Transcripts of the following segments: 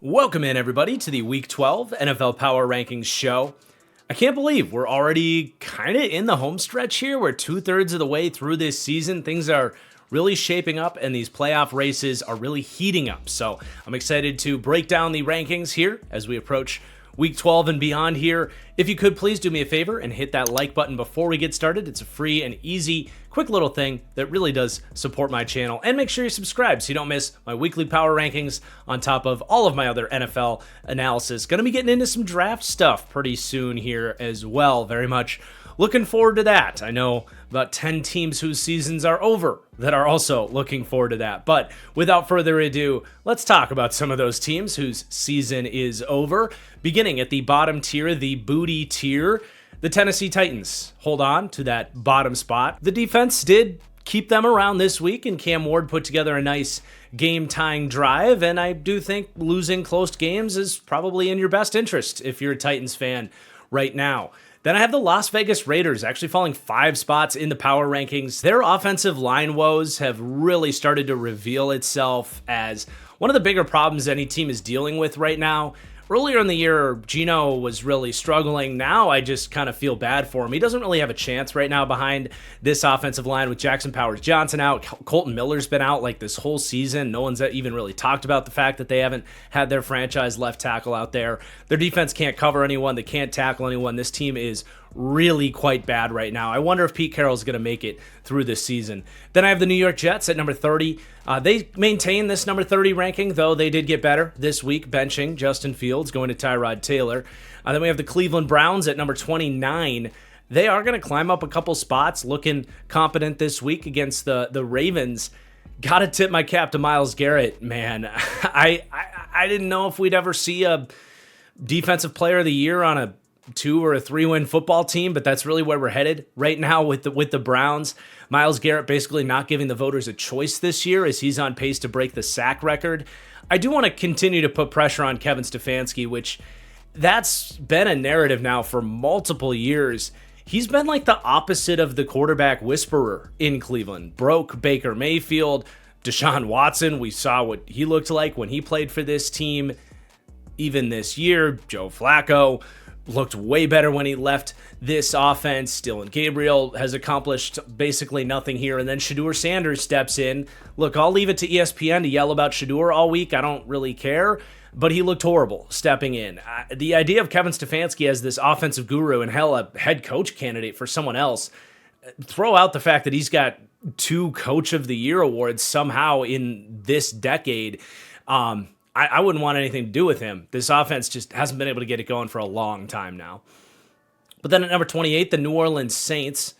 Welcome in, everybody, to the Week 12 NFL Power Rankings show. I can't believe we're already kind of in the home stretch here. We're 2/3 of the way through this season. Things are really shaping up, and these playoff races are really heating up. So I'm excited to break down the rankings here as we approach Week 12 and beyond here. If you could, please do me a favor and hit that like button before we get started. It's a free and easy, quick little thing that really does support my channel. And make sure you subscribe so you don't miss my weekly power rankings on top of all of my other NFL analysis. Going to be getting into some draft stuff pretty soon here as well. Very much looking forward to that. I know about 10 teams whose seasons are over that are also looking forward to that. But without further ado, let's talk about some of those teams whose season is over. Beginning at the bottom tier, the booty tier, the Tennessee Titans hold on to that bottom spot. The defense did keep them around this week, and Cam Ward put together a nice game-tying drive, and I do think losing close games is probably in your best interest if you're a Titans fan right now. Then I have the Las Vegas Raiders actually falling 5 spots in the power rankings. Their offensive line woes have really started to reveal itself as one of the bigger problems any team is dealing with right now. Earlier in the year, Geno was really struggling. Now I just kind of feel bad for him. He doesn't really have a chance right now behind this offensive line with Jackson Powers-Johnson out. Colton Miller's been out like this whole season. No one's even really talked about the fact that they haven't had their franchise left tackle out there. Their defense can't cover anyone. They can't tackle anyone. This team is really quite bad right now. I wonder if Pete Carroll's going to make it through this season. Then I have the New York Jets at number 30. They maintain this number 30 ranking, though they did get better this week, benching Justin Fields, going to Tyrod Taylor. Then we have the Cleveland Browns at number 29. They are going to climb up a couple spots, looking competent this week against the Ravens. Got to tip my cap to Myles Garrett, man. I didn't know if we'd ever see a defensive player of the year on a 2 or a 3-win football team, but that's really where we're headed right now with the Browns. Myles Garrett basically not giving the voters a choice this year as he's on pace to break the sack record. I do want to continue to put pressure on Kevin Stefanski, which that's been a narrative now for multiple years. He's been like the opposite of the quarterback whisperer in Cleveland. Broke Baker Mayfield, Deshaun Watson. We saw what he looked like when he played for this team. Even this year, Joe Flacco looked way better when he left this offense. Dylan Gabriel has accomplished basically nothing here. And then Shedeur Sanders steps in. Look, I'll leave it to ESPN to yell about Shedeur all week. I don't really care. But he looked horrible stepping in. The idea of Kevin Stefanski as this offensive guru and hell, a head coach candidate for someone else, throw out the fact that he's got 2 Coach of the Year awards somehow in this decade. I wouldn't want anything to do with him. This offense just hasn't been able to get it going for a long time now. But then at number 28, the New Orleans Saints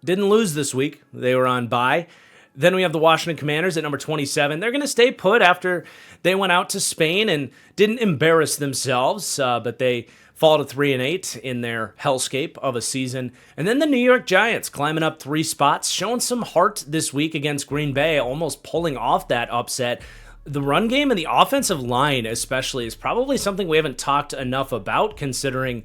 didn't lose this week. They were on bye. Then we have the Washington Commanders at number 27. They're going to stay put after they went out to Spain and didn't embarrass themselves, but they fall to 3-8 in their hellscape of a season. And then the New York Giants climbing up 3 spots, showing some heart this week against Green Bay, almost pulling off that upset. The run game and the offensive line especially is probably something we haven't talked enough about, considering,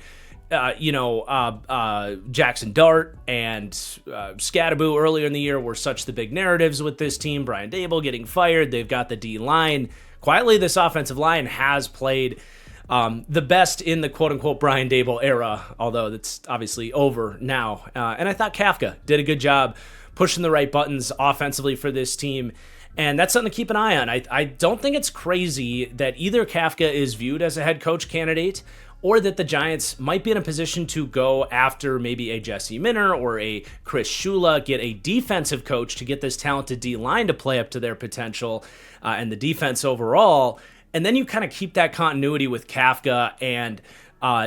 Jackson Dart and Scadaboo earlier in the year were such the big narratives with this team. Brian Daboll getting fired. They've got the D-line. Quietly, this offensive line has played the best in the quote-unquote Brian Daboll era, although that's obviously over now. And I thought Kafka did a good job pushing the right buttons offensively for this team. And that's something to keep an eye on. I don't think it's crazy that either Kafka is viewed as a head coach candidate or that the Giants might be in a position to go after maybe a Jesse Minter or a Chris Shula, get a defensive coach to get this talented D-line to play up to their potential and the defense overall. And then you kind of keep that continuity with Kafka and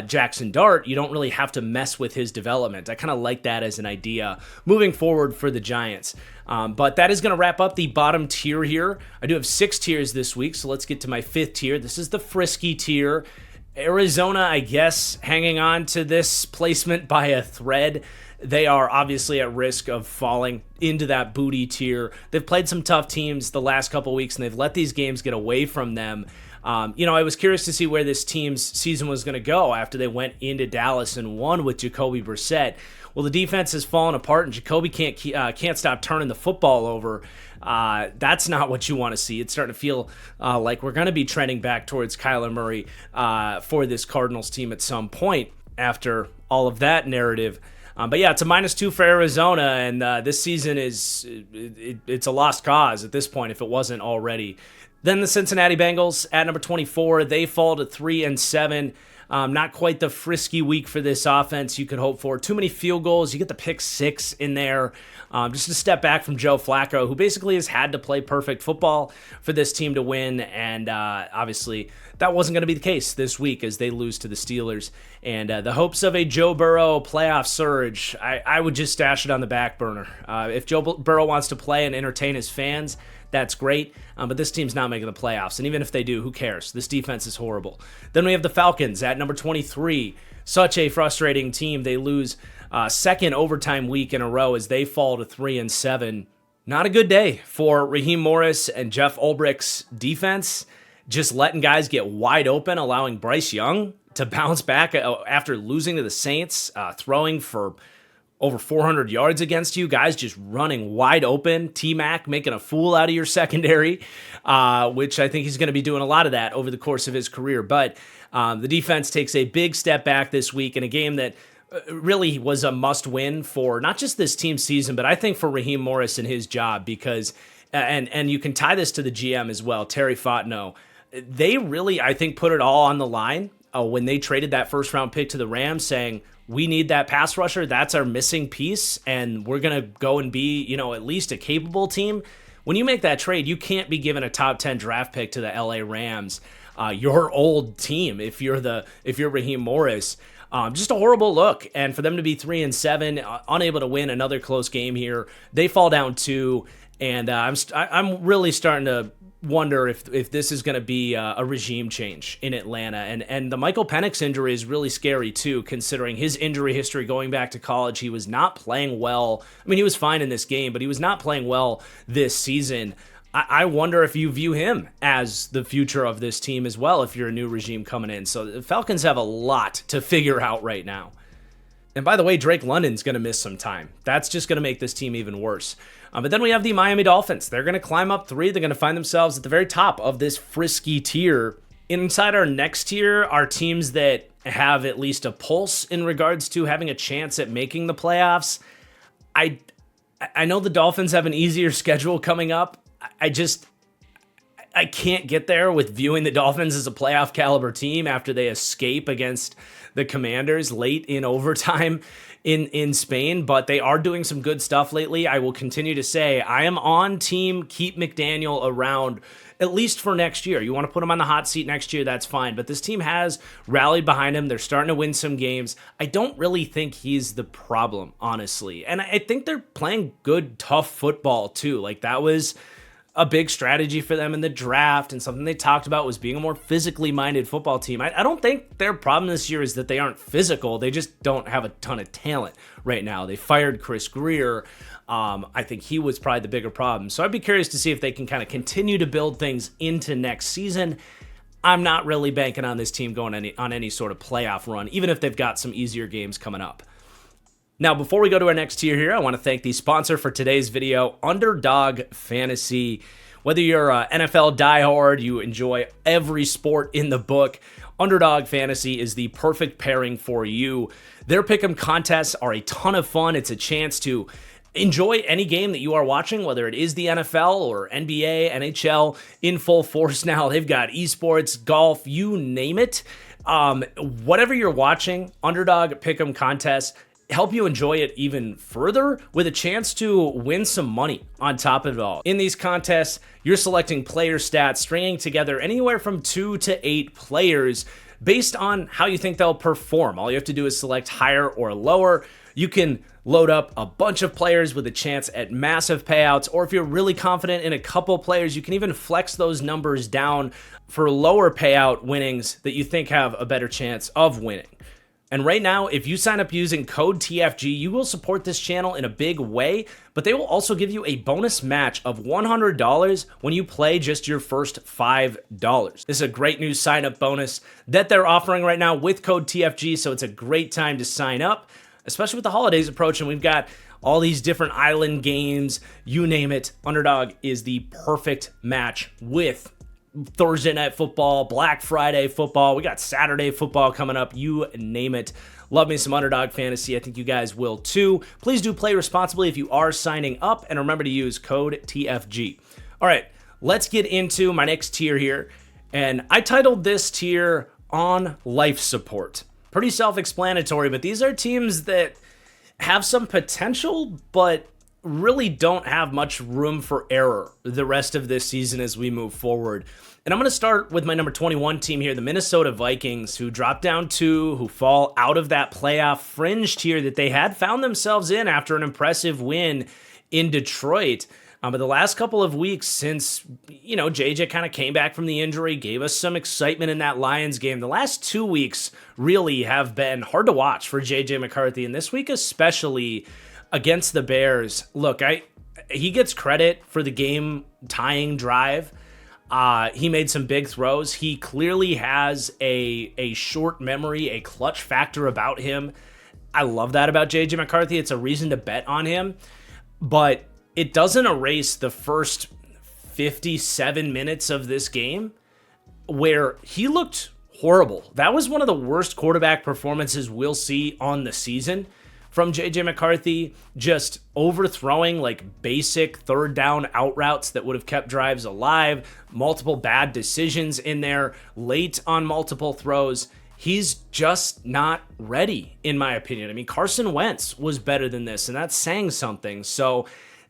Jackson Dart. You don't really have to mess with his development. I kind of like that as an idea moving forward for the Giants. But that is going to wrap up the bottom tier here. I do have 6 tiers this week, so let's get to my 5th tier. This is the frisky tier. Arizona, I guess, hanging on to this placement by a thread. they are obviously at risk of falling into that booty tier. They've played some tough teams the last couple weeks, and they've let these games get away from them. I was curious to see where this team's season was going to go after they went into Dallas and won with Jacoby Brissett. Well, the defense has fallen apart, and Jacoby can't stop turning the football over. That's not what you want to see. It's starting to feel like we're going to be trending back towards Kyler Murray for this Cardinals team at some point after all of that narrative. But yeah, it's a -2 for Arizona, and this season it's a lost cause at this point if it wasn't already. Then the Cincinnati Bengals at number 24, they fall to 3-7. Not quite the frisky week for this offense you could hope for. Too many field goals. You get the pick 6 in there. Just a step back from Joe Flacco, who basically has had to play perfect football for this team to win. And obviously, that wasn't going to be the case this week as they lose to the Steelers. And the hopes of a Joe Burrow playoff surge, I would just stash it on the back burner. If Joe Burrow wants to play and entertain his fans, that's great, but this team's not making the playoffs, and even if they do, who cares? This defense is horrible. Then we have the Falcons at number 23. Such a frustrating team. They lose second overtime week in a row as they fall to 3-7. Not a good day for Raheem Morris and Jeff Ulbricht's defense, just letting guys get wide open, allowing Bryce Young to bounce back after losing to the Saints, throwing for over 400 yards against you, guys just running wide open. T-Mac making a fool out of your secondary, which I think he's going to be doing a lot of that over the course of his career. But the defense takes a big step back this week in a game that really was a must-win for not just this team's season, but I think for Raheem Morris and his job because, and you can tie this to the GM as well, Terry Fontenot. They really, I think, put it all on the line when they traded that first-round pick to the Rams, saying, we need that pass rusher. That's our missing piece, and we're going to go and be, at least a capable team. When you make that trade, you can't be given a top 10 draft pick to the LA Rams, your old team, if you're Raheem Morris. Just a horrible look, and for them to be 3-7, unable to win another close game here, they fall down 2, and I'm really starting to wonder if this is going to be a regime change in Atlanta. And the Michael Penix injury is really scary too, considering his injury history going back to college. He was not playing well. I mean, he was fine in this game, but he was not playing well this season. I wonder if you view him as the future of this team as well, if you're a new regime coming in. So the Falcons have a lot to figure out right now. And by the way, Drake London's going to miss some time. That's just going to make this team even worse. But then we have the Miami Dolphins. They're going to climb up 3. They're going to find themselves at the very top of this frisky tier. Inside our next tier are teams that have at least a pulse in regards to having a chance at making the playoffs. I know the Dolphins have an easier schedule coming up. I can't get there with viewing the Dolphins as a playoff caliber team after they escape against the Commanders late in overtime in Spain, but they are doing some good stuff lately. I will continue to say I am on team keep McDaniel around at least for next year. You want to put him on the hot seat next year, that's fine, but this team has rallied behind him. They're starting to win some games. I don't really think he's the problem, honestly, and I think they're playing good, tough football too. Like, that was a big strategy for them in the draft, and something they talked about was being a more physically minded football team. I don't think their problem this year is that they aren't physical. They just don't have a ton of talent right now. They fired Chris Greer. I think he was probably the bigger problem. So I'd be curious to see if they can kind of continue to build things into next season. I'm not really banking on this team going on any sort of playoff run, even if they've got some easier games coming up. Now, before we go to our next tier here, I want to thank the sponsor for today's video, Underdog Fantasy. Whether you're an NFL diehard, you enjoy every sport in the book, Underdog Fantasy is the perfect pairing for you. Their pick'em contests are a ton of fun. It's a chance to enjoy any game that you are watching, whether it is the NFL or NBA, NHL, in full force now. They've got esports, golf, you name it. Whatever you're watching, Underdog pick'em contests help you enjoy it even further with a chance to win some money on top of it all. In these contests, you're selecting player stats, stringing together anywhere from 2 to 8 players based on how you think they'll perform. All you have to do is select higher or lower. You can load up a bunch of players with a chance at massive payouts, or if you're really confident in a couple players, you can even flex those numbers down for lower payout winnings that you think have a better chance of winning. And right now, if you sign up using code TFG, you will support this channel in a big way, but they will also give you a bonus match of $100 when you play just your first $5. This is a great new sign up bonus that they're offering right now with code TFG, so it's a great time to sign up, especially with the holidays approaching. We've got all these different island games, you name it. Underdog is the perfect match with Thursday night football, Black Friday football. We got Saturday football coming up. You name it. Love me some Underdog Fantasy. I think you guys will too. Please do play responsibly if you are signing up, and remember to use code TFG. All right, let's get into my next tier here. And I titled this tier On Life Support. Pretty self-explanatory, but these are teams that have some potential, but really don't have much room for error the rest of this season as we move forward. And I'm going to start with my number 21 team here, the Minnesota Vikings, who dropped down 2, who fall out of that playoff fringe tier that they had found themselves in after an impressive win in Detroit. But the last couple of weeks since, JJ kind of came back from the injury, gave us some excitement in that Lions game. The last 2 weeks really have been hard to watch for JJ McCarthy, and this week especially against the Bears. Look, he gets credit for the game-tying drive. He made some big throws. He clearly has a short memory, a clutch factor about him. I love that about JJ McCarthy. It's a reason to bet on him, but it doesn't erase the first 57 minutes of this game where he looked horrible. That was one of the worst quarterback performances we'll see on the season from JJ McCarthy, just overthrowing like basic third down out routes that would have kept drives alive, multiple bad decisions in there, late on multiple throws. He's just not ready, in my opinion. I mean, Carson Wentz was better than this, and that's saying something. So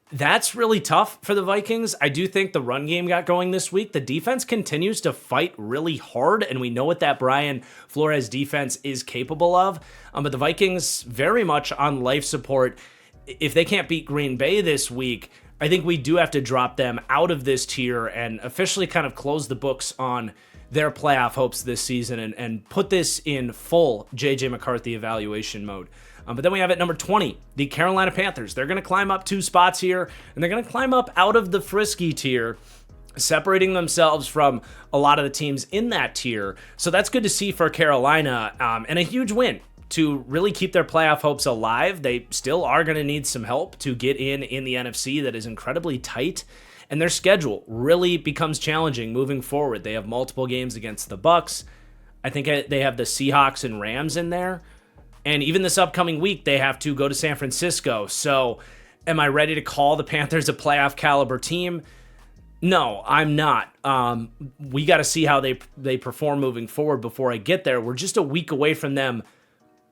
that's really tough for the Vikings. I do think the run game got going this week. The defense continues to fight really hard, and we know what that Brian Flores defense is capable of. But the Vikings very much on life support. If they can't beat Green Bay this week, I think we do have to drop them out of this tier and officially kind of close the books on their playoff hopes this season and put this in full JJ McCarthy evaluation mode. But then we have at number 20, the Carolina Panthers. They're going to climb up 2 spots here, and they're going to climb up out of the frisky tier, separating themselves from a lot of the teams in that tier. So that's good to see for Carolina, and a huge win to really keep their playoff hopes alive. They still are going to need some help to get in the NFC that is incredibly tight, and their schedule really becomes challenging moving forward. They have multiple games against the Bucks. I think they have the Seahawks and Rams in there. And even this upcoming week, they have to go to San Francisco. So am I ready to call the Panthers a playoff caliber team? No, I'm not. We got to see how they perform moving forward before I get there. We're just a week away from them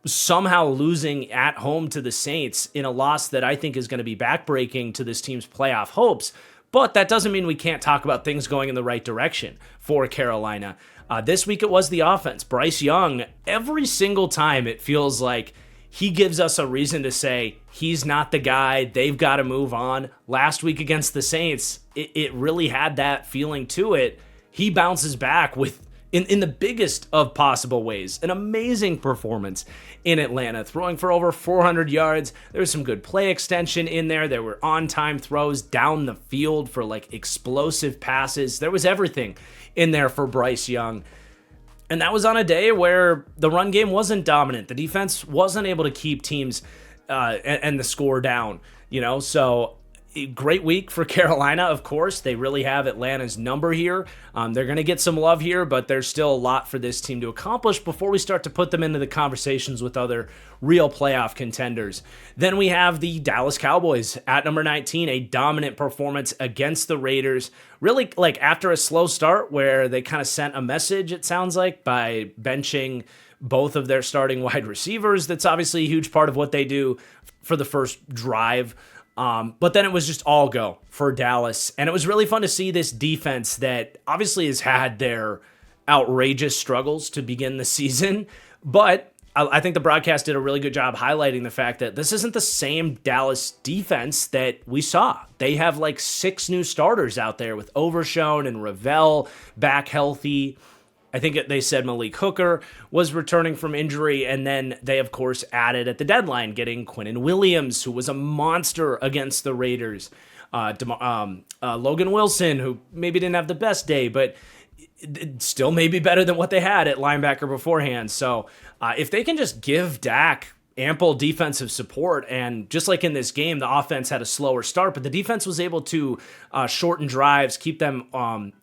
somehow losing at home to the Saints in a loss that I think is going to be backbreaking to this team's playoff hopes. But that doesn't mean we can't talk about things going in the right direction for Carolina. This week it was the offense. Bryce Young, every single time it feels like he gives us a reason to say he's not the guy, they've got to move on. Last week against the Saints, it really had that feeling to it. He bounces back with, in the biggest of possible ways, an amazing performance in Atlanta, throwing for over 400 yards. There was some good play extension in there. There were on-time throws down the field for like explosive passes. There was everything in there for Bryce Young. And that was on a day where the run game wasn't dominant. The defense wasn't able to keep teams and the score down, so great week for Carolina, of course. They really have Atlanta's number here. They're going to get some love here, but there's still a lot for this team to accomplish before we start to put them into the conversations with other real playoff contenders. Then we have the Dallas Cowboys at number 19, a dominant performance against the Raiders. Really, like after a slow start where they kind of sent a message, it sounds like, by benching both of their starting wide receivers. That's obviously a huge part of what they do for the first drive. But then it was just all go for Dallas. And it was really fun to see this defense that obviously has had their outrageous struggles to begin the season. But I think the broadcast did a really good job highlighting the fact that this isn't the same Dallas defense that we saw. They have like 6 new starters out there with Overshown and Ravel back healthy. I think they said Malik Hooker was returning from injury, and then they, of course, added at the deadline, getting Quinnen Williams, who was a monster against the Raiders. Logan Wilson, who maybe didn't have the best day, but still maybe better than what they had at linebacker beforehand. So if they can just give Dak ample defensive support, and just like in this game, the offense had a slower start, but the defense was able to shorten drives, keep them,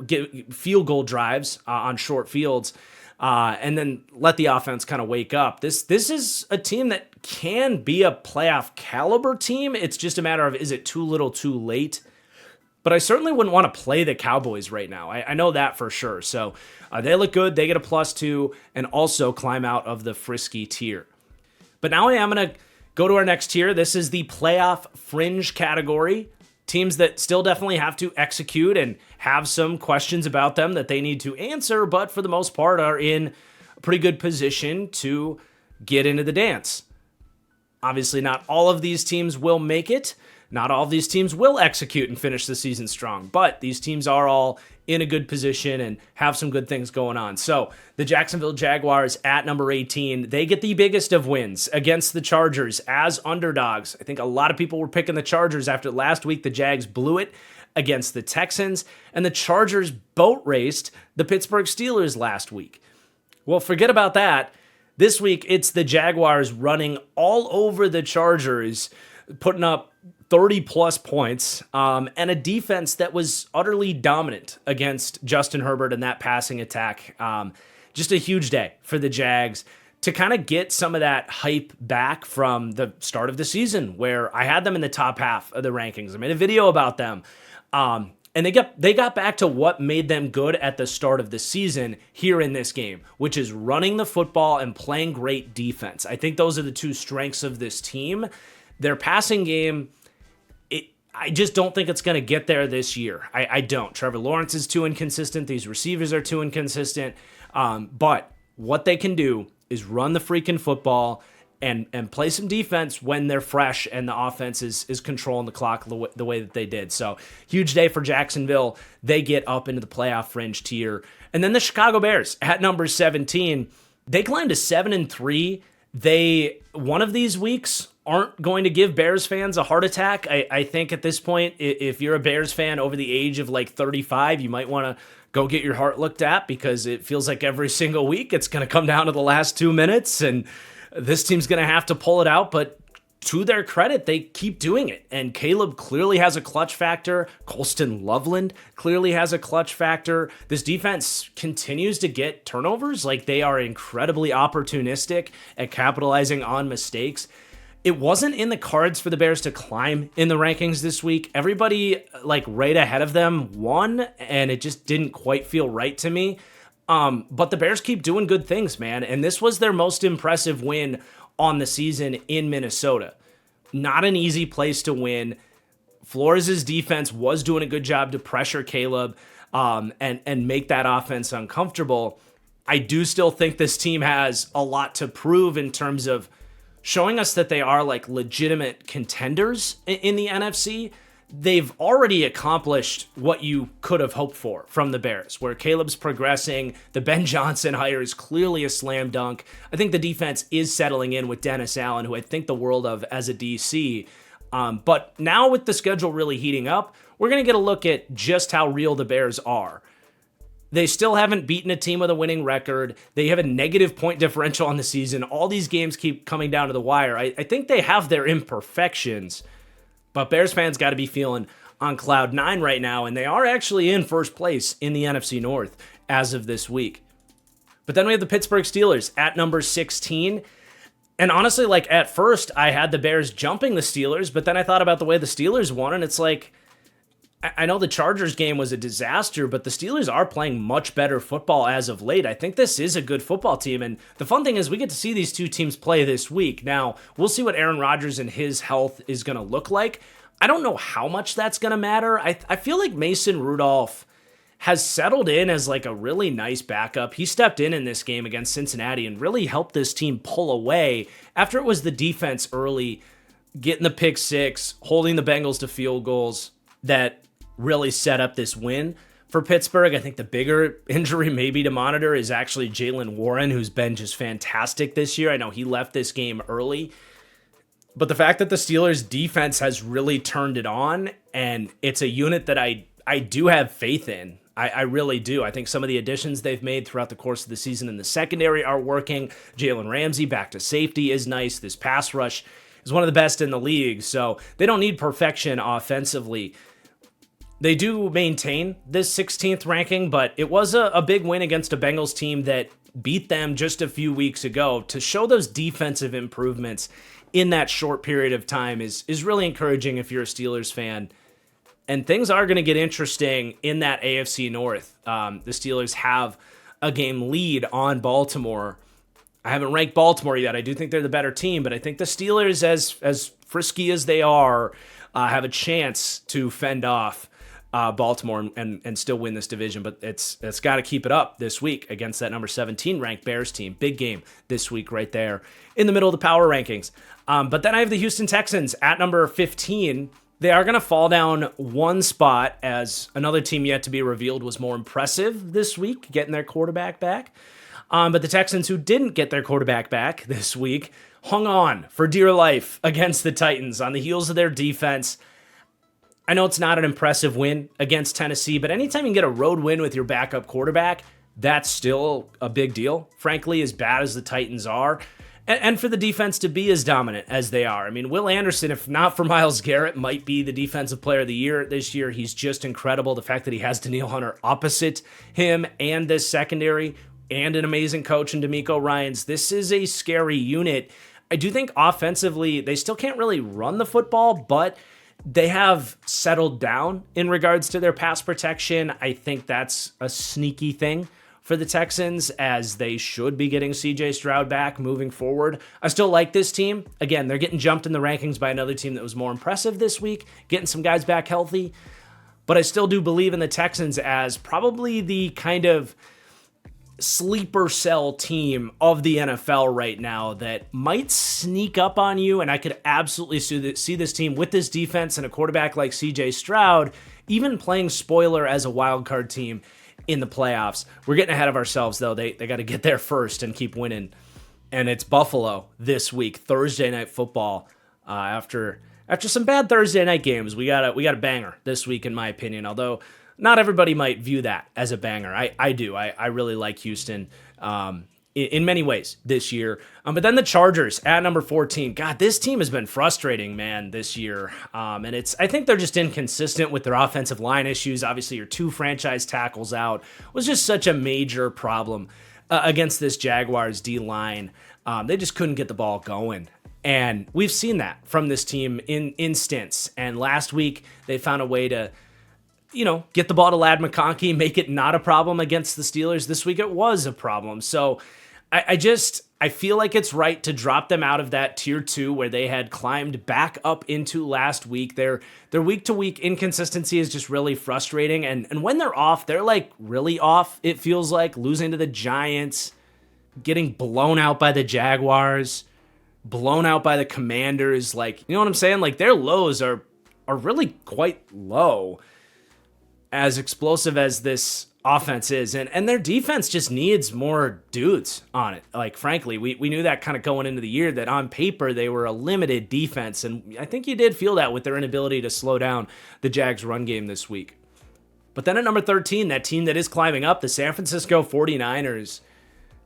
get field goal drives on short fields, and then let the offense kind of wake up. This is a team that can be a playoff caliber team. It's just a matter of, is it too little too late? But I certainly wouldn't want to play the Cowboys right now. I know that for sure. So they look good. They get a +2 and also climb out of the frisky tier. But now I am going to go to our next tier. This is the playoff fringe category. Teams that still definitely have to execute and have some questions about them that they need to answer, but for the most part are in a pretty good position to get into the dance. Obviously, not all of these teams will make it. Not all of these teams will execute and finish the season strong, but these teams are all in a good position and have some good things going on. So the Jacksonville Jaguars at number 18, they get the biggest of wins against the Chargers as underdogs. I think a lot of people were picking the Chargers after last week. The Jags blew it against the Texans, and the Chargers boat raced the Pittsburgh Steelers last week. Well, forget about that. This week, it's the Jaguars running all over the Chargers, putting up 30-plus points, and a defense that was utterly dominant against Justin Herbert and that passing attack. Just a huge day for the Jags to kind of get some of that hype back from the start of the season, where I had them in the top half of the rankings. I made a video about them. And they got back to what made them good at the start of the season here in this game, which is running the football and playing great defense. I think those are the two strengths of this team. Their passing game, I just don't think it's going to get there this year. I don't. Trevor Lawrence is too inconsistent. These receivers are too inconsistent. But what they can do is run the freaking football and play some defense when they're fresh and the offense is controlling the clock the way that they did. So huge day for Jacksonville. They get up into the playoff fringe tier. And then the Chicago Bears at number 17, they climbed to 7-3. One of these weeks aren't going to give Bears fans a heart attack. I think at this point, if you're a Bears fan over the age of like 35, you might want to go get your heart looked at, because it feels like every single week it's going to come down to the last 2 minutes and this team's going to have to pull it out. But to their credit, they keep doing it. And Caleb clearly has a clutch factor. Colston Loveland clearly has a clutch factor. This defense continues to get turnovers. Like, they are incredibly opportunistic at capitalizing on mistakes. It wasn't in the cards for the Bears to climb in the rankings this week. Everybody, like, right ahead of them won, and it just didn't quite feel right to me. But the Bears keep doing good things, man. And this was their most impressive win on the season in Minnesota. Not an easy place to win. Flores' defense was doing a good job to pressure Caleb and make that offense uncomfortable. I do still think this team has a lot to prove in terms of showing us that they are like legitimate contenders in the NFC. They've already accomplished what you could have hoped for from the Bears, where Caleb's progressing. The Ben Johnson hire is clearly a slam dunk. I think the defense is settling in with Dennis Allen, who I think the world of as a DC. But now with the schedule really heating up, we're going to get a look at just how real the Bears are. They still haven't beaten a team with a winning record. They have a negative point differential on the season. All these games keep coming down to the wire. I think they have their imperfections, but Bears fans got to be feeling on cloud 9 right now, and they are actually in first place in the NFC North as of this week. But then we have the Pittsburgh Steelers at number 16. And honestly, like, at first, I had the Bears jumping the Steelers, but then I thought about the way the Steelers won, and it's like, I know the Chargers game was a disaster, but the Steelers are playing much better football as of late. I think this is a good football team, and the fun thing is we get to see these two teams play this week. Now, we'll see what Aaron Rodgers and his health is going to look like. I don't know how much that's going to matter. I feel like Mason Rudolph has settled in as like a really nice backup. He stepped in this game against Cincinnati and really helped this team pull away after it was the defense early, getting the pick six, holding the Bengals to field goals that really set up this win. For Pittsburgh, I think the bigger injury maybe to monitor is actually Jaylen Warren, who's been just fantastic this year. I know he left this game early, but the fact that the Steelers' defense has really turned it on, and it's a unit that I do have faith in. I really do. I think some of the additions they've made throughout the course of the season in the secondary are working. Jalen Ramsey back to safety is nice. This pass rush is one of the best in the league, so they don't need perfection offensively. They do maintain this 16th ranking, but it was a big win against a Bengals team that beat them just a few weeks ago. To show those defensive improvements in that short period of time is really encouraging if you're a Steelers fan. And things are going to get interesting in that AFC North. The Steelers have a game lead on Baltimore. I haven't ranked Baltimore yet. I do think they're the better team, but I think the Steelers, as frisky as they are, have a chance to fend off Baltimore and still win this division, but it's got to keep it up this week against that number 17 ranked Bears team. Big game this week right there in the middle of the power rankings. But then I have the Houston Texans at number 15. They are going to fall down one spot as another team yet to be revealed was more impressive this week, getting their quarterback back. But the Texans, who didn't get their quarterback back this week, hung on for dear life against the Titans on the heels of their defense. I know it's not an impressive win against Tennessee, but anytime you can get a road win with your backup quarterback, that's still a big deal, frankly, as bad as the Titans are. And for the defense to be as dominant as they are. I mean, Will Anderson, if not for Myles Garrett, might be the defensive player of the year this year. He's just incredible. The fact that he has Danielle Hunter opposite him and this secondary and an amazing coach in DeMeco Ryans. This is a scary unit. I do think offensively, they still can't really run the football, but they have settled down in regards to their pass protection. I think that's a sneaky thing for the Texans, as they should be getting CJ Stroud back moving forward. I still like this team. Again, they're getting jumped in the rankings by another team that was more impressive this week, getting some guys back healthy. But I still do believe in the Texans as probably the kind of sleeper cell team of the NFL right now that might sneak up on you. And I could absolutely see this team with this defense and a quarterback like CJ Stroud, even playing spoiler as a wild card team in the playoffs. We're getting ahead of ourselves, though. They got to get there first and keep winning. And it's Buffalo this week, Thursday Night Football. After some bad Thursday night games, we got a banger this week, in my opinion. Although not everybody might view that as a banger. I do. I really like Houston in many ways this year. But then the Chargers at number 14. God, this team has been frustrating, man, this year. And I think they're just inconsistent with their offensive line issues. Obviously, your two franchise tackles out was just such a major problem against this Jaguars D-line. They just couldn't get the ball going. And we've seen that from this team in stints. And last week, they found a way to get the ball to Ladd McConkey, make it not a problem against the Steelers. This week it was a problem. So I feel like it's right to drop them out of that tier 2 where they had climbed back up into last week. Their week-to-week inconsistency is just really frustrating. And when they're off, they're like really off. It feels like losing to the Giants, getting blown out by the Jaguars, blown out by the Commanders. Like, you know what I'm saying? Like, their lows are really quite low, as explosive as this offense is. And their defense just needs more dudes on it. Like, frankly, we knew that kind of going into the year, that on paper they were a limited defense. And I think you did feel that with their inability to slow down the Jags run game this week. But then at number 13, that team that is climbing up, the San Francisco 49ers,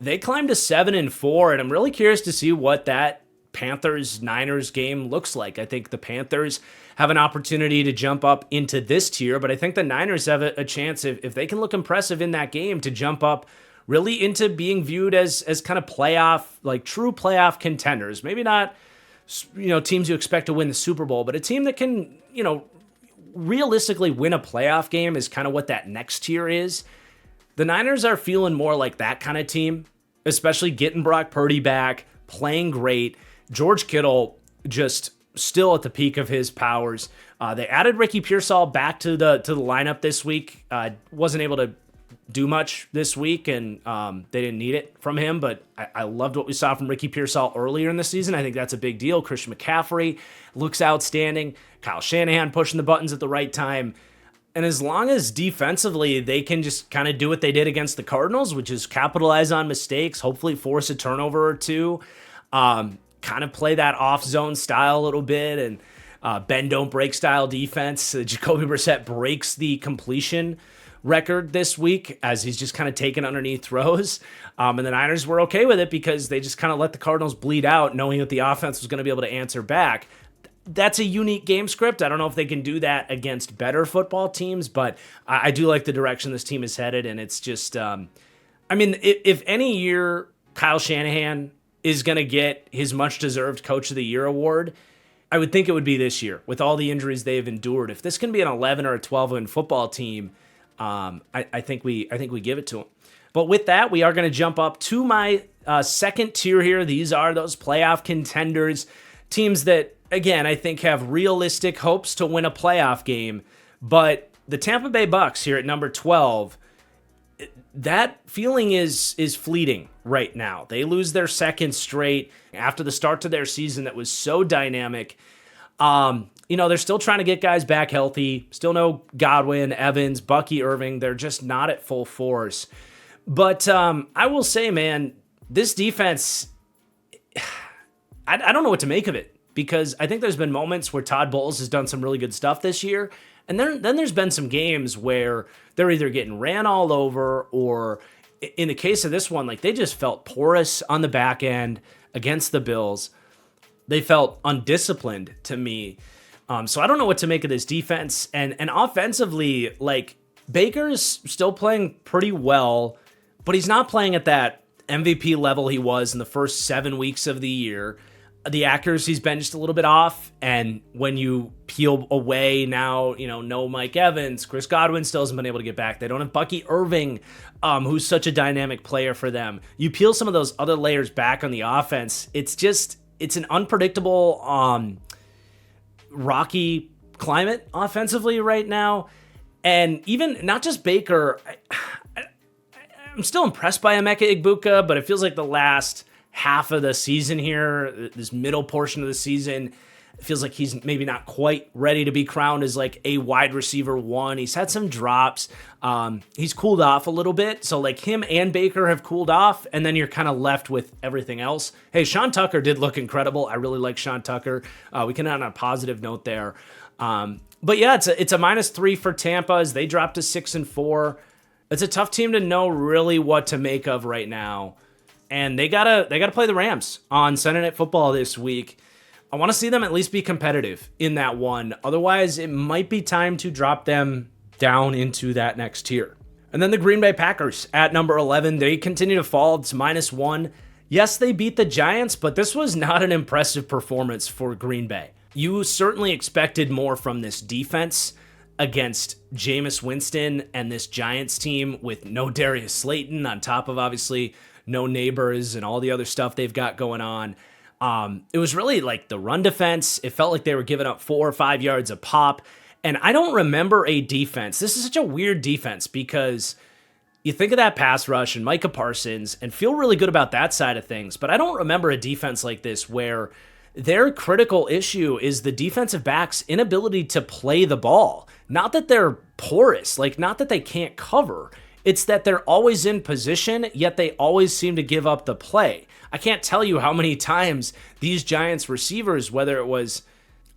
they climbed to 7-4. And I'm really curious to see what that Panthers-Niners game looks like. I think the Panthers have an opportunity to jump up into this tier, but I think the Niners have a chance, if they can look impressive in that game, to jump up really into being viewed as kind of playoff, like true playoff contenders. Maybe not, teams you expect to win the Super Bowl, but a team that can, realistically win a playoff game is kind of what that next tier is. The Niners are feeling more like that kind of team, especially getting Brock Purdy back, playing great. George Kittle just still at the peak of his powers. They added Ricky Pearsall back to the lineup this week. Wasn't able to do much this week, and they didn't need it from him, but I loved what we saw from Ricky Pearsall earlier in the season. I think that's a big deal. Christian McCaffrey looks outstanding. Kyle Shanahan pushing the buttons at the right time. And as long as defensively they can just kind of do what they did against the Cardinals, which is capitalize on mistakes, hopefully force a turnover or two, kind of play that off-zone style a little bit, and bend don't break style defense. Jacoby Brissett breaks the completion record this week as he's just kind of taking underneath throws. And the Niners were okay with it because they just kind of let the Cardinals bleed out, knowing that the offense was going to be able to answer back. That's a unique game script. I don't know if they can do that against better football teams, but I do like the direction this team is headed. And it's just, if any year Kyle Shanahan is going to get his much-deserved Coach of the Year award, I would think it would be this year with all the injuries they've endured. If this can be an 11 or a 12-win football team, I think we give it to him. But with that, we are going to jump up to my second tier here. These are those playoff contenders, teams that, again, I think have realistic hopes to win a playoff game. But the Tampa Bay Bucks here at number 12, that feeling is fleeting right now. They lose their second straight after the start to their season that was so dynamic. They're still trying to get guys back healthy. Still no Godwin, Evans, Bucky Irving. They're just not at full force. But I will say, man, this defense, I don't know what to make of it, because I think there's been moments where Todd Bowles has done some really good stuff this year. And then there's been some games where they're either getting ran all over, or in the case of this one, like they just felt porous on the back end against the Bills. They felt undisciplined to me. So I don't know what to make of this defense. And offensively, like Baker's still playing pretty well, but he's not playing at that MVP level he was in the first 7 weeks of the year. The accuracy's been just a little bit off, and when you peel away now, no Mike Evans, Chris Godwin still hasn't been able to get back. They don't have Bucky Irving, who's such a dynamic player for them. You peel some of those other layers back on the offense, it's an unpredictable, rocky climate offensively right now. And even not just Baker, I'm still impressed by Emeka Egbuka, but it feels like the last half of the season here, this middle portion of the season, it feels like he's maybe not quite ready to be crowned as like a wide receiver one. He's had some drops. He's cooled off a little bit. So like him and Baker have cooled off, and then you're kind of left with everything else. Hey, Sean Tucker did look incredible. I really like Sean Tucker. We can end on a positive note there. But yeah, it's a -3 for Tampa as they dropped to 6-4. It's a tough team to know really what to make of right now. And they gotta play the Rams on Sunday Night Football this week. I want to see them at least be competitive in that one. Otherwise, it might be time to drop them down into that next tier. And then the Green Bay Packers at number 11. They continue to fall. It's -1. Yes, they beat the Giants, but this was not an impressive performance for Green Bay. You certainly expected more from this defense against Jameis Winston and this Giants team with no Darius Slayton, on top of obviously no Neighbors and all the other stuff they've got going on. It was really like the run defense. It felt like they were giving up 4 or 5 yards a pop. And I don't remember a defense. This is such a weird defense because you think of that pass rush and Micah Parsons and feel really good about that side of things. But I don't remember a defense like this where their critical issue is the defensive backs' inability to play the ball. Not that they're porous, like not that they can't cover. It's that they're always in position, yet they always seem to give up the play. I can't tell you how many times these Giants receivers, whether it was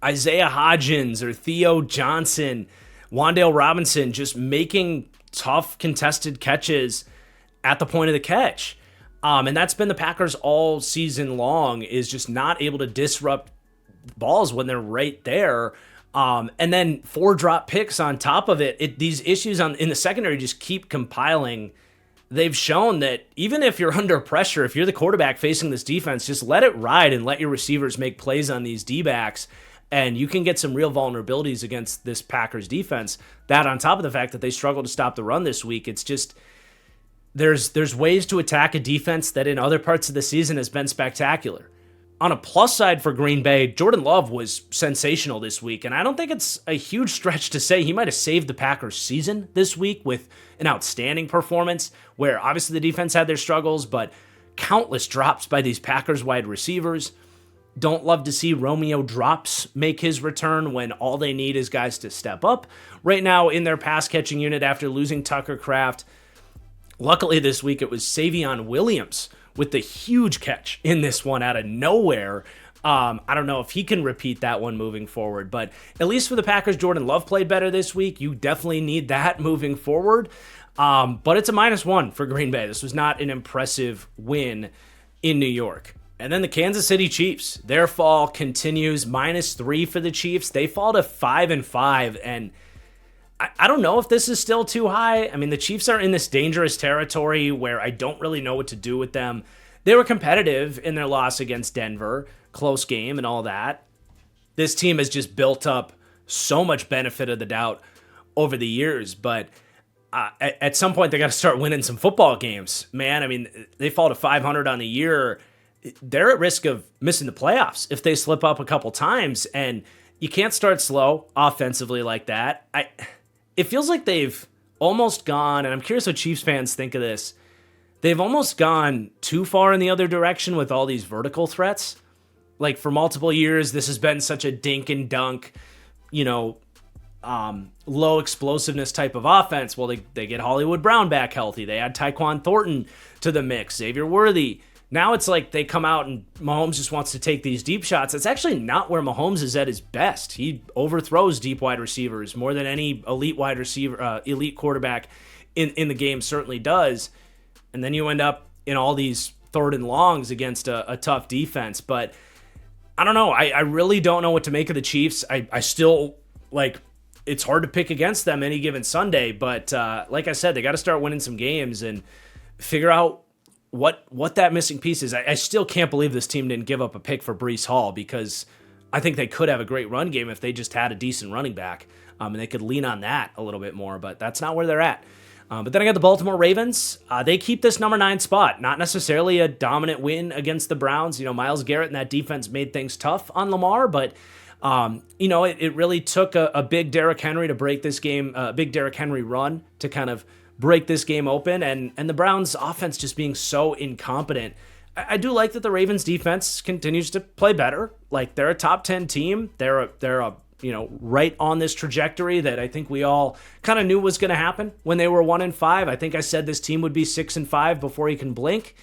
Isaiah Hodgins or Theo Johnson, Wan'Dale Robinson, just making tough contested catches at the point of the catch. And that's been the Packers all season long, is just not able to disrupt balls when they're right there. And then 4 drop picks on top of it. These issues in the secondary just keep compiling. They've shown that even if you're under pressure, if you're the quarterback facing this defense, just let it ride and let your receivers make plays on these D-backs, and you can get some real vulnerabilities against this Packers defense. That on top of the fact that they struggle to stop the run this week, it's just there's ways to attack a defense that in other parts of the season has been spectacular. On a plus side for Green Bay, Jordan Love was sensational this week, and I don't think it's a huge stretch to say he might have saved the Packers' season this week with an outstanding performance, where obviously the defense had their struggles, but countless drops by these Packers wide receivers. Don't love to see Romeo Drops make his return when all they need is guys to step up. Right now in their pass catching unit after losing Tucker Kraft, luckily this week it was Savion Williams with the huge catch in this one out of nowhere. I don't know if he can repeat that one moving forward, but at least for the Packers, Jordan Love played better this week. You definitely need that moving forward. But it's a -1 for Green Bay. This was not an impressive win in New York. And then the Kansas City Chiefs, their fall continues, -3 for the Chiefs. They fall to 5-5, and I don't know if this is still too high. I mean, the Chiefs are in this dangerous territory where I don't really know what to do with them. They were competitive in their loss against Denver, close game and all that. This team has just built up so much benefit of the doubt over the years, but at some point they got to start winning some football games, man. I mean, they fall to 500 on the year. They're at risk of missing the playoffs if they slip up a couple times, and you can't start slow offensively like that. It feels like they've almost gone, and I'm curious what Chiefs fans think of this, they've almost gone too far in the other direction with all these vertical threats. Like for multiple years, this has been such a dink and dunk, low explosiveness type of offense. Well, they get Hollywood Brown back healthy. They add Tyquan Thornton to the mix, Xavier Worthy. Now it's like they come out and Mahomes just wants to take these deep shots. It's actually not where Mahomes is at his best. He overthrows deep wide receivers more than any elite wide receiver, elite quarterback in the game certainly does. And then you end up in all these 3rd and longs against a tough defense. But I don't know. I really don't know what to make of the Chiefs. I still, it's hard to pick against them any given Sunday. But like I said, they got to start winning some games and figure out what that missing piece is. I still can't believe this team didn't give up a pick for Breece Hall, because I think they could have a great run game if they just had a decent running back, and they could lean on that a little bit more, but that's not where they're at. But then I got the Baltimore Ravens. They keep this number 9 spot. Not necessarily a dominant win against the Browns. Myles Garrett and that defense made things tough on Lamar, but it really took a big Derrick Henry to break this game, a big Derrick Henry run to kind of break this game open, and the Browns offense just being so incompetent. I do like that the Ravens defense continues to play better. Like, they're a top 10 team. They're right on this trajectory that I think we all kind of knew was going to happen when they were 1-5. I think I said this team would be 6-5 before you can blink,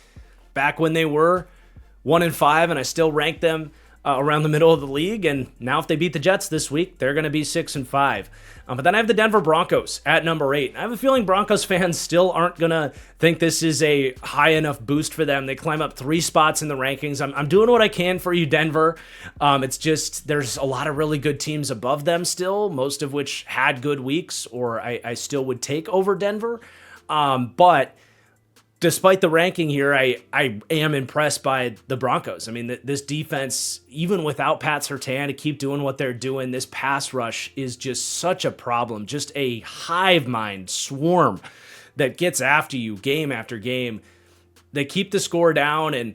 back when they were 1-5, and I still ranked them around the middle of the league. And now if they beat the Jets this week, they're going to be 6-5. But then I have the Denver Broncos at number 8. I have a feeling Broncos fans still aren't going to think this is a high enough boost for them. They climb up 3 spots in the rankings. I'm doing what I can for you, Denver. It's just there's a lot of really good teams above them still, most of which had good weeks, or I still would take over Denver. But despite the ranking here, I am impressed by the Broncos. I mean, this defense, even without Pat Surtain, to keep doing what they're doing, this pass rush is just such a problem. Just a hive mind swarm that gets after you game after game. They keep the score down, and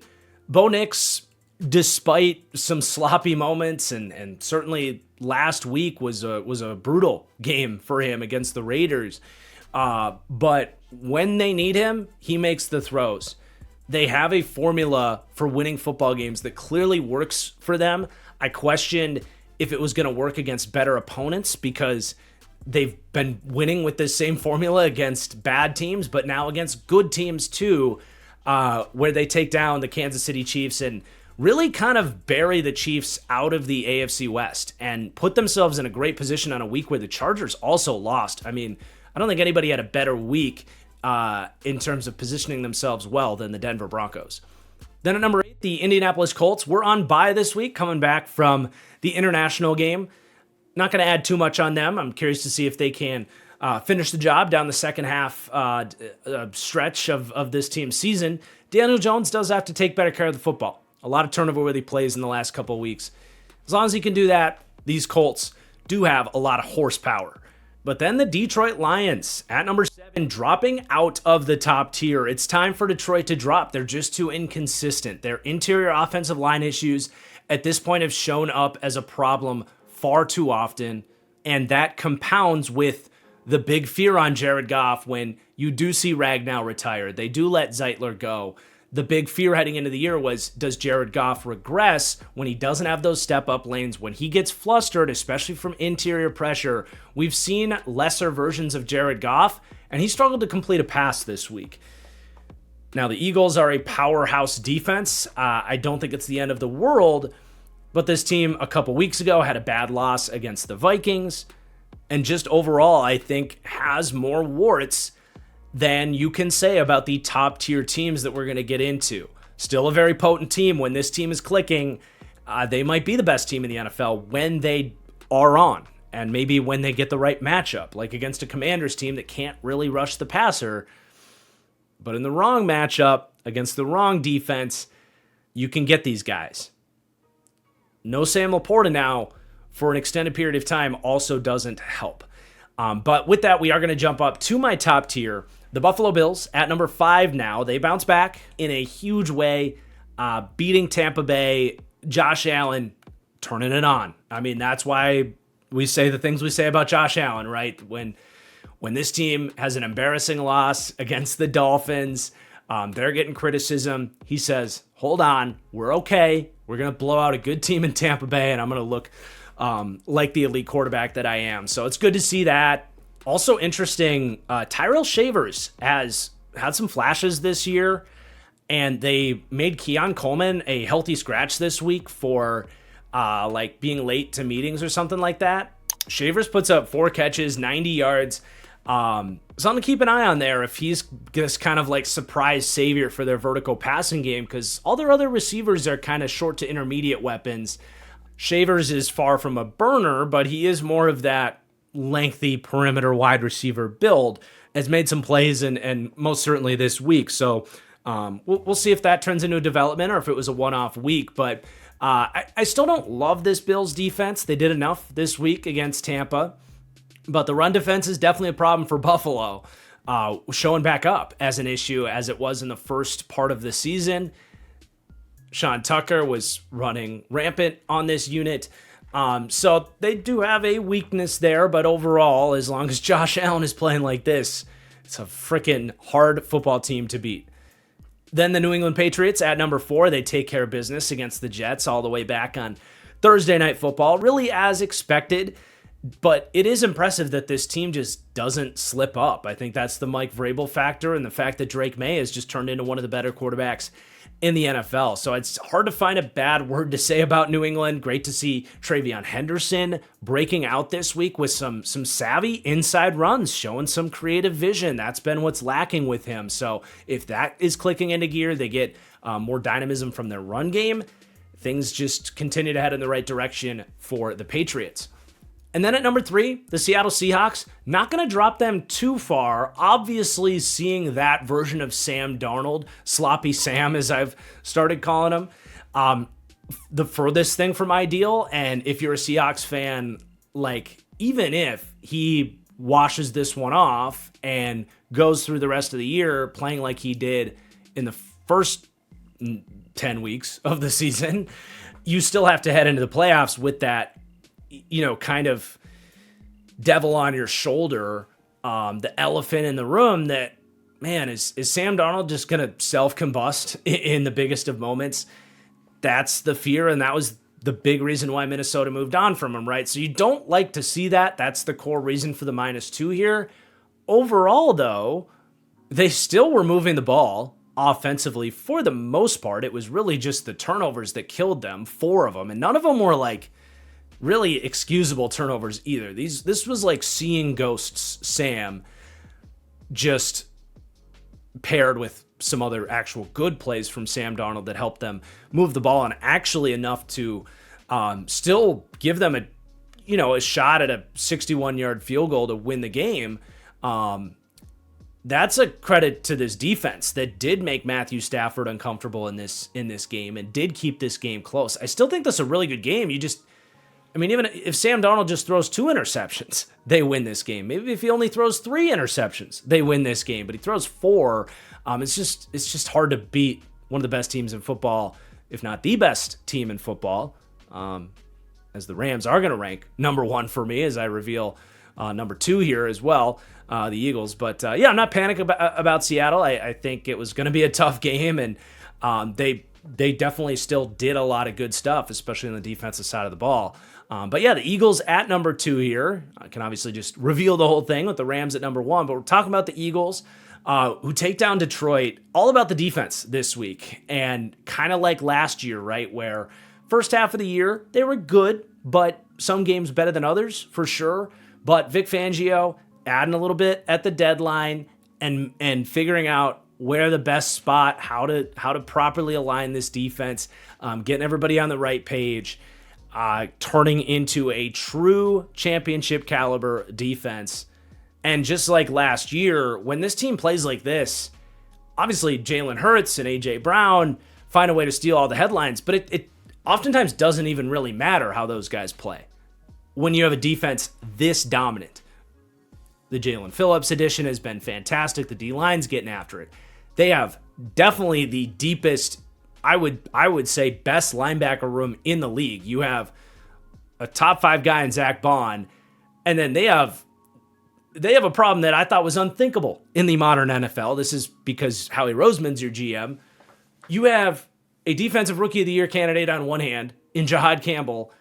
Bo Nix, despite some sloppy moments, and certainly last week was a brutal game for him against the Raiders, but when they need him, he makes the throws. They have a formula for winning football games that clearly works for them. I questioned if it was going to work against better opponents, because they've been winning with this same formula against bad teams, but now against good teams too, where they take down the Kansas City Chiefs and really kind of bury the Chiefs out of the AFC West and put themselves in a great position on a week where the Chargers also lost. I mean, I don't think anybody had a better week in terms of positioning themselves well than the Denver Broncos. Then at number 8, the Indianapolis Colts. We're on bye this week, coming back from the international game. Not going to add too much on them. I'm curious to see if they can finish the job down the second half stretch of this team's season. Daniel Jones does have to take better care of the football. A lot of turnover-worthy plays in the last couple of weeks. As long as he can do that, these Colts do have a lot of horsepower. But then the Detroit Lions at number 7, dropping out of the top tier. It's time for Detroit to drop. They're just too inconsistent. Their interior offensive line issues at this point have shown up as a problem far too often, and that compounds with the big fear on Jared Goff when you do see Ragnow retire. They do let Zeitler go. the big fear heading into the year was, does Jared Goff regress when he doesn't have those step-up lanes, when he gets flustered, especially from interior pressure? We've seen lesser versions of Jared Goff, and he struggled to complete a pass this week. Now, the Eagles are a powerhouse defense. I don't think it's the end of the world, but this team a couple weeks ago had a bad loss against the Vikings, and just overall, I think, has more warts than you can say about the top tier teams that we're going to get into. Still a very potent team. When this team is clicking, they might be the best team in the NFL when they are on, and maybe when they get the right matchup, like against a Commanders team that can't really rush the passer. But in the wrong matchup, against the wrong defense, you can get these guys. No Sam Laporta now for an extended period of time also doesn't help. But with that, we are going to jump up to my top tier. The Buffalo Bills at number 5 now. They bounce back in a huge way, beating Tampa Bay. Josh Allen turning it on. I mean, that's why we say the things we say about Josh Allen, right? When this team has an embarrassing loss against the Dolphins, they're getting criticism. He says, hold on, we're okay. We're going to blow out a good team in Tampa Bay, and I'm going to look like the elite quarterback that I am. So it's good to see that. Also interesting, Tyrell Shavers has had some flashes this year, and they made Keon Coleman a healthy scratch this week for like being late to meetings or something like that. Shavers puts up 4 catches, 90 yards. Something to keep an eye on there if he's this kind of like surprise savior for their vertical passing game, because all their other receivers are kind of short to intermediate weapons. Shavers is far from a burner, but he is more of that lengthy perimeter wide receiver build, has made some plays and most certainly this week. So we'll see if that turns into a development or if it was a one-off week. But I still don't love this Bills defense. They did enough this week against Tampa, but the run defense is definitely a problem for Buffalo, showing back up as an issue as it was in the first part of the season. Sean Tucker was running rampant on this unit. So they do have a weakness there, but overall, as long as Josh Allen is playing like this, it's a freaking hard football team to beat. Then the New England Patriots at number 4, they take care of business against the Jets all the way back on Thursday Night Football, really as expected. But it is impressive that this team just doesn't slip up. I think that's the Mike Vrabel factor and the fact that Drake May has just turned into one of the better quarterbacks in the NFL. So it's hard to find a bad word to say about New England. Great to see Travion Henderson breaking out this week with some savvy inside runs, showing some creative vision. That's been what's lacking with him. So if that is clicking into gear, they get more dynamism from their run game. Things just continue to head in the right direction for the Patriots. And then at number 3, the Seattle Seahawks, not going to drop them too far. Obviously, seeing that version of Sam Darnold, Sloppy Sam, as I've started calling him, the furthest thing from ideal. And if you're a Seahawks fan, like, even if he washes this one off and goes through the rest of the year playing like he did in the first 10 weeks of the season, you still have to head into the playoffs with that, kind of devil on your shoulder, the elephant in the room that, man, is Sam Darnold just going to self-combust in the biggest of moments? That's the fear, and that was the big reason why Minnesota moved on from him, right? So you don't like to see that. That's the core reason for the -2 here. Overall, though, they still were moving the ball offensively for the most part. It was really just the turnovers that killed them, 4 of them, and none of them were like really excusable turnovers either. This was like seeing ghosts Sam, just paired with some other actual good plays from Sam Darnold that helped them move the ball, and actually enough to still give them a shot at a 61-yard field goal to win the game. That's a credit to this defense that did make Matthew Stafford uncomfortable in this game and did keep this game close. I still think that's a really good game. Even if Sam Darnold just throws 2 interceptions, they win this game. Maybe if he only throws 3 interceptions, they win this game. But he throws 4. It's just hard to beat one of the best teams in football, if not the best team in football, as the Rams are going to rank number 1 for me as I reveal number 2 here as well, the Eagles. But I'm not panicked about Seattle. I think it was going to be a tough game, and They definitely still did a lot of good stuff, especially on the defensive side of the ball. But yeah, the Eagles at number 2 here. I can obviously just reveal the whole thing with the Rams at number 1, but we're talking about the Eagles, who take down Detroit. All about the defense this week. And kind of like last year, right, where first half of the year, they were good, but some games better than others, for sure. But Vic Fangio adding a little bit at the deadline and figuring out where the best spot, how to properly align this defense, getting everybody on the right page, turning into a true championship caliber defense. And just like last year, when this team plays like this, obviously Jalen Hurts and A.J. Brown find a way to steal all the headlines, but it oftentimes doesn't even really matter how those guys play when you have a defense this dominant. The Jalen Phillips edition has been fantastic. The D-line's getting after it. They have definitely the deepest, I would say, best linebacker room in the league. You have a top 5 guy in Zach Bond, and then they have a problem that I thought was unthinkable in the modern NFL. This is because Howie Roseman's your GM. You have a defensive rookie of the year candidate on one hand in Jahad Campbell,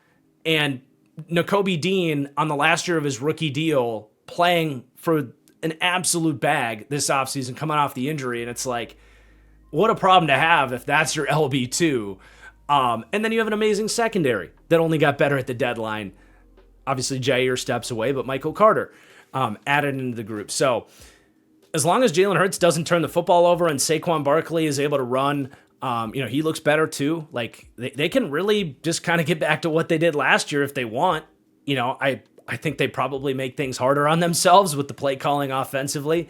and Nakobe Dean on the last year of his rookie deal playing for an absolute bag this offseason coming off the injury. And it's like, what a problem to have if that's your LB2. And then you have an amazing secondary that only got better at the deadline. Obviously, Jair steps away, but Michael Carter added into the group. So as long as Jalen Hurts doesn't turn the football over and Saquon Barkley is able to run, he looks better too. Like they can really just kind of get back to what they did last year if they want. I think they probably make things harder on themselves with the play calling offensively.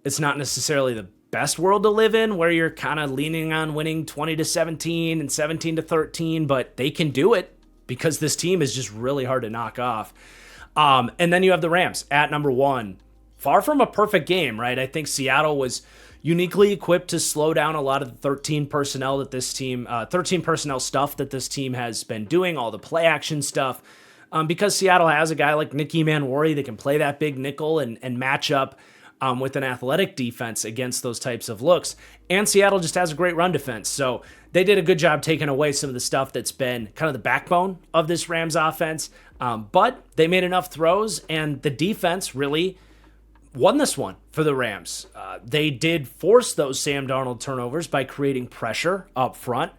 It's not necessarily the best world to live in where you're kind of leaning on winning 20-17 and 17-13, but they can do it because this team is just really hard to knock off. And then you have the Rams at number 1. Far from a perfect game, right? I think Seattle was uniquely equipped to slow down a lot of the 13 personnel stuff that this team has been doing, all the play action stuff. Because Seattle has a guy like Nicky Manwari that can play that big nickel and match up with an athletic defense against those types of looks. And Seattle just has a great run defense. So they did a good job taking away some of the stuff that's been kind of the backbone of this Rams offense. But they made enough throws, and the defense really won this one for the Rams. They did force those Sam Darnold turnovers by creating pressure up front.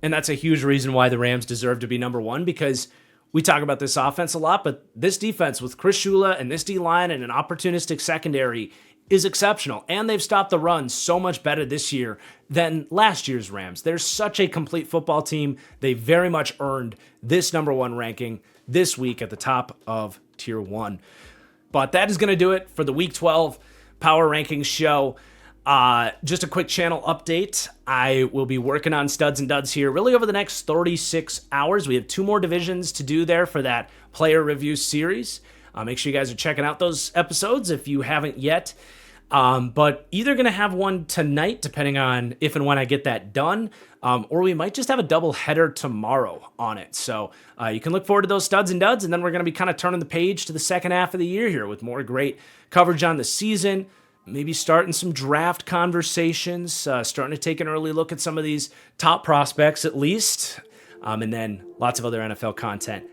And that's a huge reason why the Rams deserve to be number 1, because we talk about this offense a lot, but this defense with Chris Shula and this D-line and an opportunistic secondary is exceptional. And they've stopped the run so much better this year than last year's Rams. They're such a complete football team. They very much earned this number 1 ranking this week at the top of Tier 1. But that is going to do it for the Week 12 Power Rankings show. Just a quick channel update. I will be working on studs and duds here really over the next 36 hours. We have 2 more divisions to do there for that player review series. Make sure you guys are checking out those episodes if you haven't yet. But either going to have one tonight, depending on if and when I get that done, or we might just have a double header tomorrow on it. So you can look forward to those studs and duds, and then we're going to be kind of turning the page to the second half of the year here with more great coverage on the season. Maybe starting some draft conversations, starting to take an early look at some of these top prospects at least, and then lots of other NFL content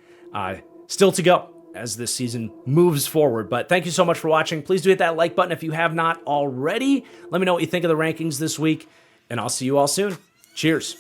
still to go as this season moves forward. But thank you so much for watching. Please do hit that like button if you have not already. Let me know what you think of the rankings this week, and I'll see you all soon. Cheers.